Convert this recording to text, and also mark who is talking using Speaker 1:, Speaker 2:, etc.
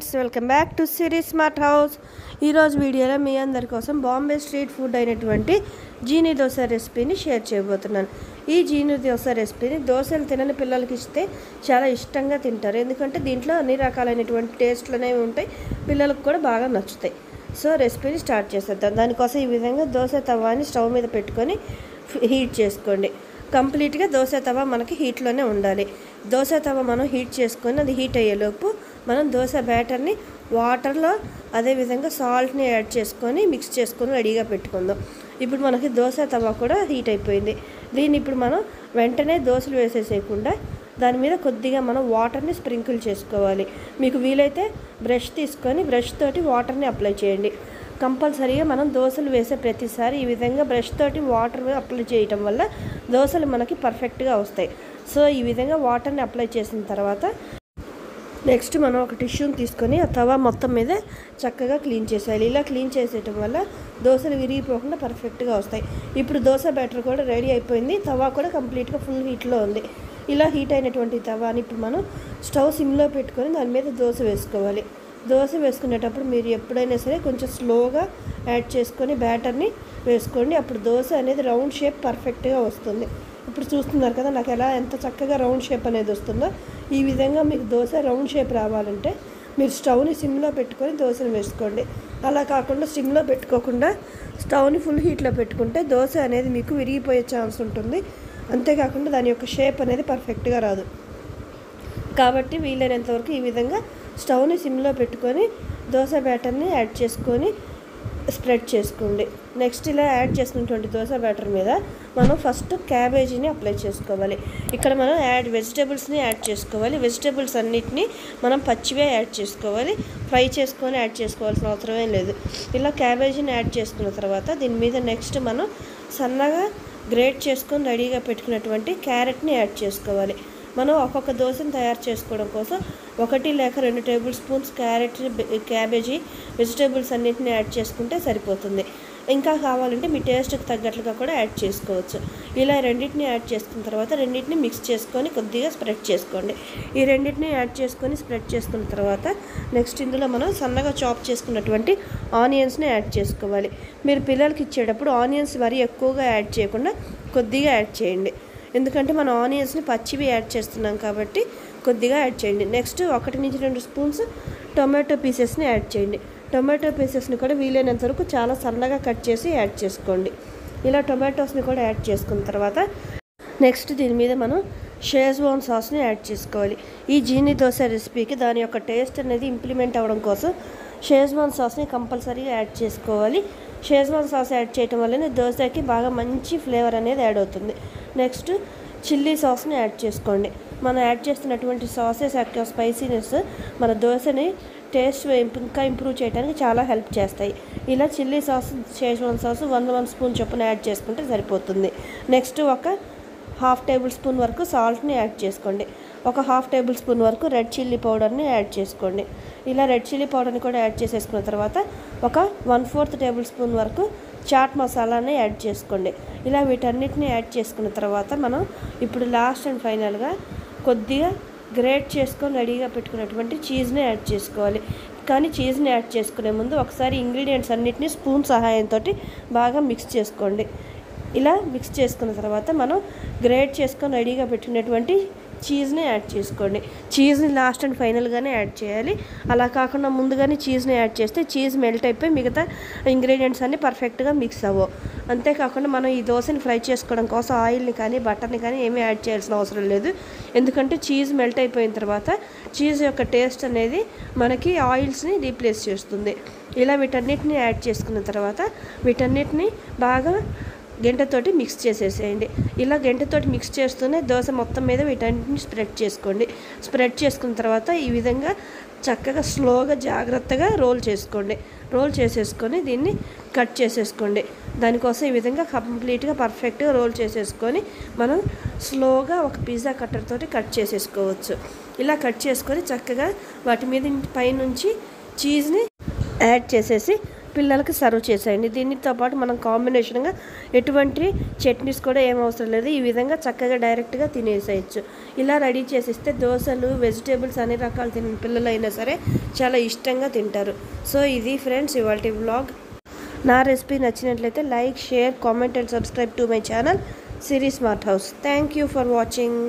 Speaker 1: Friends, welcome back to series smart house. ఈరోజు వీడియోలో మీ అందరి కోసం బాంబే స్ట్రీట్ ఫుడ్ అయినటువంటి జీనీ దోశ రెసిపీని షేర్ చేయబోతున్నాను. ఈ జీనీ దోశ రెసిపీని దోశలు తినని పిల్లలకి ఇస్తే చాలా ఇష్టంగా తింటారు. ఎందుకంటే దీంట్లో అన్ని రకాలైనటువంటి టేస్ట్లు అనేవి ఉంటాయి, పిల్లలకు కూడా బాగా నచ్చుతాయి. సో రెసిపీని స్టార్ట్ చేసేద్దాం. దానికోసం ఈ విధంగా దోశ తవాని స్టవ్ మీద పెట్టుకొని హీట్ చేసుకోండి. కంప్లీట్గా దోశ తవా మనకి హీట్లోనే ఉండాలి. దోశ తవా మనం హీట్ చేసుకొని అది హీట్ అయ్యేలోపు మనం దోశ బ్యాటర్ని వాటర్లో అదేవిధంగా సాల్ట్ని యాడ్ చేసుకొని మిక్స్ చేసుకొని రెడీగా పెట్టుకుందాం. ఇప్పుడు మనకి దోశ తవా కూడా హీట్ అయిపోయింది. దీన్ని ఇప్పుడు మనం వెంటనే దోశలు వేసేసేయకుండా దాని మీద కొద్దిగా మనం వాటర్ని స్ప్రింకిల్ చేసుకోవాలి. మీకు వీలైతే బ్రష్ తీసుకొని బ్రష్ తోటి వాటర్ని అప్లై చేయండి. కంపల్సరీగా మనం దోశలు వేసే ప్రతిసారి ఈ విధంగా బ్రష్ తోటి వాటర్ అప్లై చేయటం వల్ల దోశలు మనకి పర్ఫెక్ట్గా వస్తాయి. సో ఈ విధంగా వాటర్ని అప్లై చేసిన తర్వాత నెక్స్ట్ మనం ఒక టిష్యూని తీసుకొని ఆ తవా మొత్తం మీద చక్కగా క్లీన్ చేసేయాలి. ఇలా క్లీన్ చేసేయటం వల్ల దోశలు విరిగిపోకుండా పర్ఫెక్ట్గా వస్తాయి. ఇప్పుడు దోశ బ్యాటర్ కూడా రెడీ అయిపోయింది. తవా కూడా కంప్లీట్గా ఫుల్ హీట్లో ఉంది. ఇలా హీట్ అయినటువంటి తవాని ఇప్పుడు మనం స్టవ్ సిమ్లో పెట్టుకొని దాని మీద దోశ వేసుకోవాలి. దోశ వేసుకునేటప్పుడు మీరు ఎప్పుడైనా సరే కొంచెం స్లోగా యాడ్ చేసుకొని బ్యాటర్ని వేసుకోండి. అప్పుడు దోశ అనేది రౌండ్ షేప్ పర్ఫెక్ట్గా వస్తుంది. ఇప్పుడు చూస్తున్నారు కదా నాకు ఎంత చక్కగా రౌండ్ షేప్ అనేది వస్తుందో. ఈ విధంగా మీకు దోశ రౌండ్ షేప్ రావాలంటే మీరు స్టవ్ని సిమ్లో పెట్టుకొని దోశను వేసుకోండి. అలా కాకుండా సిమ్లో పెట్టుకోకుండా స్టవ్ని ఫుల్ హీట్లో పెట్టుకుంటే దోశ అనేది మీకు విరిగిపోయే ఛాన్స్ ఉంటుంది. అంతేకాకుండా దాని యొక్క షేప్ అనేది పర్ఫెక్ట్గా రాదు. కాబట్టి వీలైనంత వరకు ఈ విధంగా స్టవ్ని సిమ్లో పెట్టుకొని దోశ బ్యాటర్ని యాడ్ చేసుకొని స్ప్రెడ్ చేసుకోండి. నెక్స్ట్ ఇలా యాడ్ చేసినటువంటి దోశ బ్యాటర్ మీద మనం ఫస్ట్ క్యాబేజీని అప్లై చేసుకోవాలి. ఇక్కడ మనం వెజిటేబుల్స్ని యాడ్ చేసుకోవాలి. వెజిటేబుల్స్ అన్నిటినీ మనం పచ్చివే యాడ్ చేసుకోవాలి, ఫ్రై చేసుకొని యాడ్ చేసుకోవాల్సిన అవసరమే లేదు. ఇలా క్యాబేజీని యాడ్ చేసుకున్న తర్వాత దీని మీద నెక్స్ట్ మనం సన్నగా గ్రేట్ చేసుకొని రెడీగా పెట్టుకున్నటువంటి క్యారెట్ని యాడ్ చేసుకోవాలి. మనం ఒక్కొక్క దోశను తయారు చేసుకోవడం కోసం 1 లేక 2 టేబుల్ స్పూన్స్ క్యాబేజీ వెజిటేబుల్స్ అన్నింటినీ యాడ్ చేసుకుంటే సరిపోతుంది. ఇంకా కావాలంటే మీ టేస్ట్కి తగ్గట్లుగా కూడా యాడ్ చేసుకోవచ్చు. ఇలా రెండింటిని యాడ్ చేసుకున్న తర్వాత రెండింటిని మిక్స్ చేసుకొని కొద్దిగా స్ప్రెడ్ చేసుకోండి. ఈ రెండింటిని యాడ్ చేసుకొని స్ప్రెడ్ చేసుకున్న తర్వాత నెక్స్ట్ ఇందులో మనం సన్నగా చాప్ చేసుకున్నటువంటి ఆనియన్స్ని యాడ్ చేసుకోవాలి. మీరు పిల్లలకి ఇచ్చేటప్పుడు ఆనియన్స్ మరీ ఎక్కువగా యాడ్ చేయకుండా కొద్దిగా యాడ్ చేయండి. ఎందుకంటే మనం ఆనియన్స్ని పచ్చివి యాడ్ చేస్తున్నాం కాబట్టి కొద్దిగా యాడ్ చేయండి. నెక్స్ట్ 1 నుంచి 2 స్పూన్స్ టొమాటో పీసెస్ని యాడ్ చేయండి. టొమాటో పీసెస్ని కూడా వీలైనంత వరకు చాలా సన్నగా కట్ చేసి యాడ్ చేసుకోండి. ఇలా టొమాటోస్ని కూడా యాడ్ చేసుకున్న తర్వాత నెక్స్ట్ దీని మీద మనం షేజ్వాన్ సాస్ని యాడ్ చేసుకోవాలి. ఈ జీనీ దోశ రెసిపీకి దాని యొక్క టేస్ట్ అనేది ఇంప్లిమెంట్ అవ్వడం కోసం షేజ్వాన్ సాస్ని కంపల్సరీగా యాడ్ చేసుకోవాలి. షేజ్వాన్ సాస్ యాడ్ చేయటం వల్లనే దోశకి బాగా మంచి ఫ్లేవర్ అనేది యాడ్ అవుతుంది. నెక్స్ట్ చిల్లీ సాస్ని యాడ్ చేసుకోండి. మనం యాడ్ చేస్తున్నటువంటి సాసెస్ యొక్క స్పైసీనెస్ మన దోశని టేస్ట్ ఇంకా ఇంప్రూవ్ చేయడానికి చాలా హెల్ప్ చేస్తాయి. ఇలా chilli sauce, Schezwan sauce 1 spoon చొప్పున యాడ్ చేసుకుంటే సరిపోతుంది. నెక్స్ట్ ఒక 1/2 టేబుల్ స్పూన్ వరకు సాల్ట్ని యాడ్ చేసుకోండి. ఒక 1/2 టేబుల్ స్పూన్ వరకు రెడ్ చిల్లీ పౌడర్ని యాడ్ చేసుకోండి. ఇలా రెడ్ చిల్లీ పౌడర్ని కూడా యాడ్ చేసేసుకున్న తర్వాత ఒక 1/4 టేబుల్ స్పూన్ వరకు చాట్ మసాలాని యాడ్ చేసుకోండి. ఇలా వీటన్నిటిని యాడ్ చేసుకున్న తర్వాత మనం ఇప్పుడు లాస్ట్ అండ్ ఫైనల్గా కొద్దిగా గ్రేట్ చేసుకొని రెడీగా పెట్టుకున్నటువంటి చీజ్ని యాడ్ చేసుకోవాలి. కానీ చీజ్ని యాడ్ చేసుకునే ముందు ఒకసారి ఇంగ్రీడియంట్స్ అన్నిటినీ స్పూన్ సహాయంతో బాగా మిక్స్ చేసుకోండి. ఇలా మిక్స్ చేసుకున్న తర్వాత మనం గ్రేట్ చేసుకొని రెడీగా పెట్టినటువంటి చీజ్ని యాడ్ చేసుకోండి. చీజ్ని లాస్ట్ అండ్ ఫైనల్గానే యాడ్ చేయాలి. అలా కాకుండా ముందుగానే చీజ్ని యాడ్ చేస్తే చీజ్ మెల్ట్ అయిపోయి మిగతా ఇంగ్రీడియంట్స్ అన్నీ పర్ఫెక్ట్గా మిక్స్ అవ్వవు. అంతేకాకుండా మనం ఈ దోశని ఫ్రై చేసుకోవడం కోసం ఆయిల్ని కానీ బటర్ని కానీ ఏమీ యాడ్ చేయాల్సిన అవసరం లేదు. ఎందుకంటే చీజ్ మెల్ట్ అయిపోయిన తర్వాత చీజ్ యొక్క టేస్ట్ అనేది మనకి ఆయిల్స్ని రీప్లేస్ చేస్తుంది. ఇలా వీటన్నిటిని యాడ్ చేసుకున్న తర్వాత వీటన్నిటిని బాగా గంటతోటి మిక్స్ చేసేసేయండి. ఇలా గంటతోటి మిక్స్ చేస్తూనే దోశ మొత్తం మీద వీటన్నిటిని స్ప్రెడ్ చేసుకోండి. స్ప్రెడ్ చేసుకున్న తర్వాత ఈ విధంగా చక్కగా స్లోగా జాగ్రత్తగా రోల్ చేసుకోండి. రోల్ చేసేసుకొని దీన్ని కట్ చేసేసుకోండి. దానికోసం ఈ విధంగా కంప్లీట్గా పర్ఫెక్ట్గా రోల్ చేసేసుకొని మనం స్లోగా ఒక పిజ్జా కట్టర్ తోటి కట్ చేసేసుకోవచ్చు. ఇలా కట్ చేసుకొని చక్కగా వాటి మీద పైనుంచి చీజ్ని యాడ్ చేసేసి పిల్లలకి సర్వ్ చేసేయండి. దీనితో పాటు మనం కాంబినేషన్గా ఎటువంటి చట్నీస్ కూడా ఏం అవసరం లేదు. ఈ విధంగా చక్కగా డైరెక్ట్గా తినేసేయచ్చు. ఇలా రెడీ చేసిస్తే దోశలు, వెజిటేబుల్స్ అన్ని రకాలు తిన పిల్లలైనా సరే చాలా ఇష్టంగా తింటారు. సో ఇది ఫ్రెండ్స్ ఇవాల్టి వ్లాగ్. నా రెసిపీ నచ్చినట్లయితే like, share, comment and subscribe to my channel series smart house. Thank you for watching.